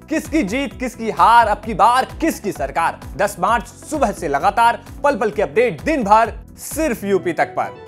किसकी जीत, किसकी हार, अब की बार किसकी सरकार। 10 मार्च सुबह से लगातार पल पल के अपडेट दिन भर सिर्फ यूपी तक पर।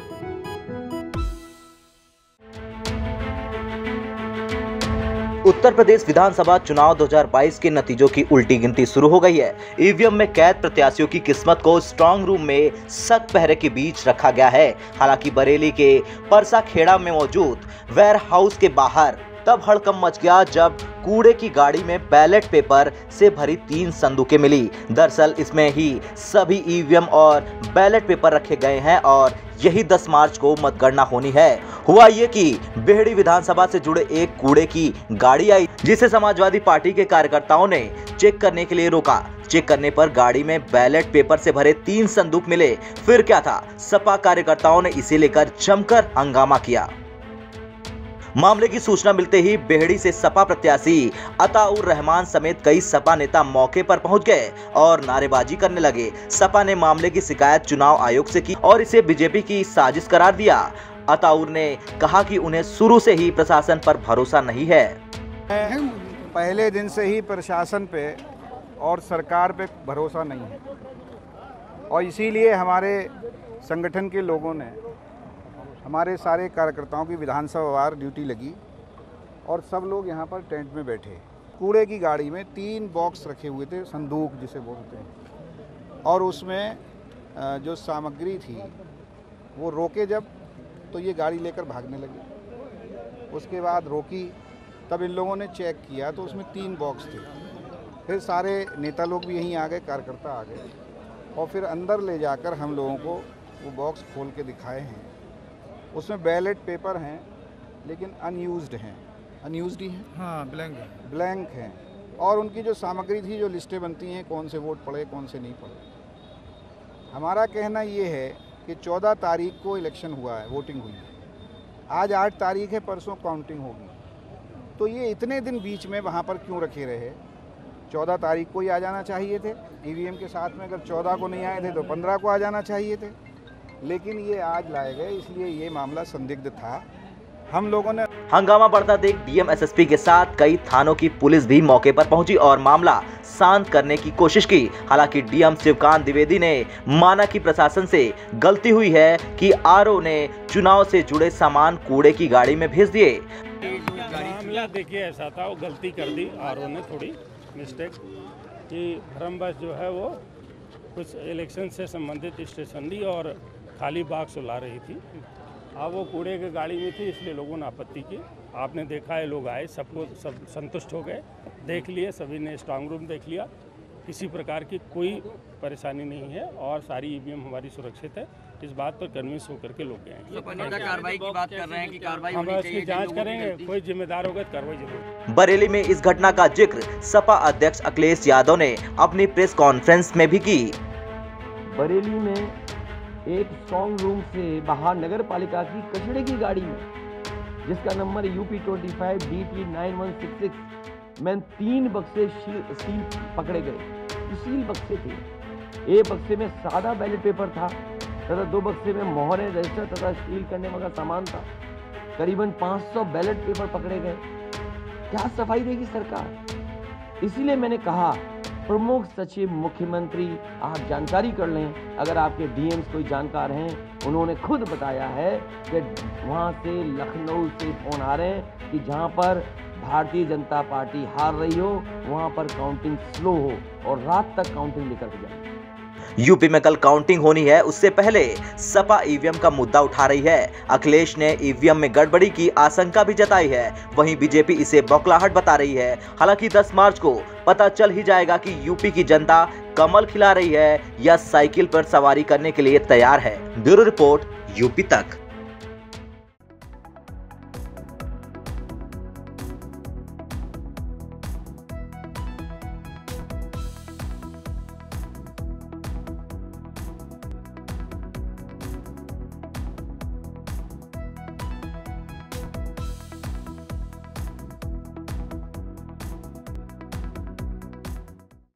उत्तर प्रदेश विधानसभा चुनाव 2022 के नतीजों की उल्टी गिनती शुरू हो गई है। ईवीएम में कैद प्रत्याशियों की किस्मत को स्ट्रांग रूम में सख्त पहरे के बीच रखा गया है। हालांकि बरेली के परसा खेड़ा में मौजूद वेयर हाउस के बाहर तब हड़कंप मच गया जब कूड़े की गाड़ी में बैलेट पेपर से भरी 3 संदूकें मिली। दरअसल इसमें ही सभी ईवीएम और बैलेट पेपर रखे गए हैं और यही 10 मार्च को मतगणना होनी है। हुआ ये कि बेहड़ी विधानसभा से जुड़े एक कूड़े की गाड़ी आई, जिसे समाजवादी पार्टी के कार्यकर्ताओं ने चेक करने के लिए रोका। चेक करने पर गाड़ी में बैलेट पेपर से भरे 3 संदूक मिले। फिर क्या था, सपा कार्यकर्ताओं ने इसे लेकर जमकर हंगामा किया। मामले की सूचना मिलते ही बेहड़ी से सपा प्रत्याशी अताउर रहमान समेत कई सपा नेता मौके पर पहुंच गए और नारेबाजी करने लगे। सपा ने मामले की शिकायत चुनाव आयोग से की और इसे बीजेपी की साजिश करार दिया। अताउर ने कहा कि उन्हें शुरू से ही प्रशासन पर भरोसा नहीं है। पहले दिन से ही प्रशासन पे और सरकार पे भरोसा नहीं है और इसीलिए हमारे संगठन के लोगों ने, हमारे सारे कार्यकर्ताओं की विधानसभा वार ड्यूटी लगी और सब लोग यहाँ पर टेंट में बैठे। कूड़े की गाड़ी में 3 बॉक्स रखे हुए थे, संदूक जिसे बोलते हैं, और उसमें जो सामग्री थी वो रोके जब, तो ये गाड़ी लेकर भागने लगे। उसके बाद रोकी, तब इन लोगों ने चेक किया तो उसमें 3 बॉक्स थे। फिर सारे नेता लोग भी यहीं आ गए, कार्यकर्ता आ गए और फिर अंदर ले जाकर हम लोगों को वो बॉक्स खोल के दिखाए हैं। उसमें बैलेट पेपर हैं लेकिन अनयूज्ड हैं। अनयूज्ड ही हैं, हाँ, ब्लैंक हैं। और उनकी जो सामग्री थी, जो लिस्टें बनती हैं कौन से वोट पड़े कौन से नहीं पड़े। हमारा कहना ये है कि 14 तारीख को इलेक्शन हुआ है, वोटिंग हुई है। आज 8 तारीख है, परसों काउंटिंग होगी। तो ये इतने दिन बीच में वहाँ पर क्यों रखे रहे? 14 तारीख को ही आ जाना चाहिए थे ईवीएम के साथ में। अगर 14 को नहीं आए थे तो 15 को आ जाना चाहिए थे, लेकिन ये आज लाए गए, इसलिए ये मामला संदिग्ध था। हम लोगों ने हंगामा बढ़ता देख डीएम एसएसपी के साथ कई थानों की पुलिस भी मौके पर पहुंची और मामला शांत करने की कोशिश की। हालांकि डीएम शिवकांत द्विवेदी ने माना कि प्रशासन से गलती हुई है कि आरओ ने चुनाव से जुड़े सामान कूड़े की गाड़ी में भेज दिए। मामला देखिए ऐसा था, वो गलती कर दी आरओ ने, थोड़ी मिस्टेक कि भरमबस जो है वो कुछ इलेक्शन से संबंधित स्टेशनरी और खाली बाग सुला रही थी। अब वो कूड़े की गाड़ी में थी, इसलिए लोगों ने आपत्ति की। आपने देखा है, लोग आए, सब संतुष्ट हो गए, देख लिए, सभी ने स्ट्रांग रूम देख लिया, किसी प्रकार की कोई परेशानी नहीं है और सारी ईवीएम हमारी सुरक्षित है। इस बात पर कन्विंस होकर के लोग गए। कार्रवाई की बात कर रहे हैं कि कार्रवाई हम इसकी जांच करेंगे, कोई जिम्मेदार होगा तो कार्रवाई जरूर। बरेली में इस घटना का जिक्र सपा अध्यक्ष अखिलेश यादव ने अपनी प्रेस कॉन्फ्रेंस में भी की। बरेली में एक स्ट्रॉन्ग रूम से बाहर नगर पालिका की कचड़े की गाड़ी में, जिसका नंबर यूपी 25 DT 9166 में 3 बक्से सील पकड़े गए। सील बक्से थे। एक बक्से में सादा बैलेट पेपर था तथा 2 बक्से में मोहरें, रजिस्टर तथा सील करने वाला सामान था। करीबन 500 बैलेट पेपर पकड़े गए। क्या सफाई देगी सरकार? इसीलिए मैंने कहा, प्रमुख सचिव मुख्यमंत्री, आप जानकारी कर लें। अगर आपके डीएम्स कोई जानकार हैं, उन्होंने खुद बताया है कि वहाँ से लखनऊ से फोन आ रहे हैं कि जहाँ पर भारतीय जनता पार्टी हार रही हो वहाँ पर काउंटिंग स्लो हो और रात तक काउंटिंग लेकर के जाए। यूपी में कल काउंटिंग होनी है, उससे पहले सपा ईवीएम का मुद्दा उठा रही है। अखिलेश ने ईवीएम में गड़बड़ी की आशंका भी जताई है, वहीं बीजेपी इसे बौखलाहट बता रही है। हालांकि 10 मार्च को पता चल ही जाएगा कि यूपी की जनता कमल खिला रही है या साइकिल पर सवारी करने के लिए तैयार है। ब्यूरो रिपोर्ट, यूपी तक।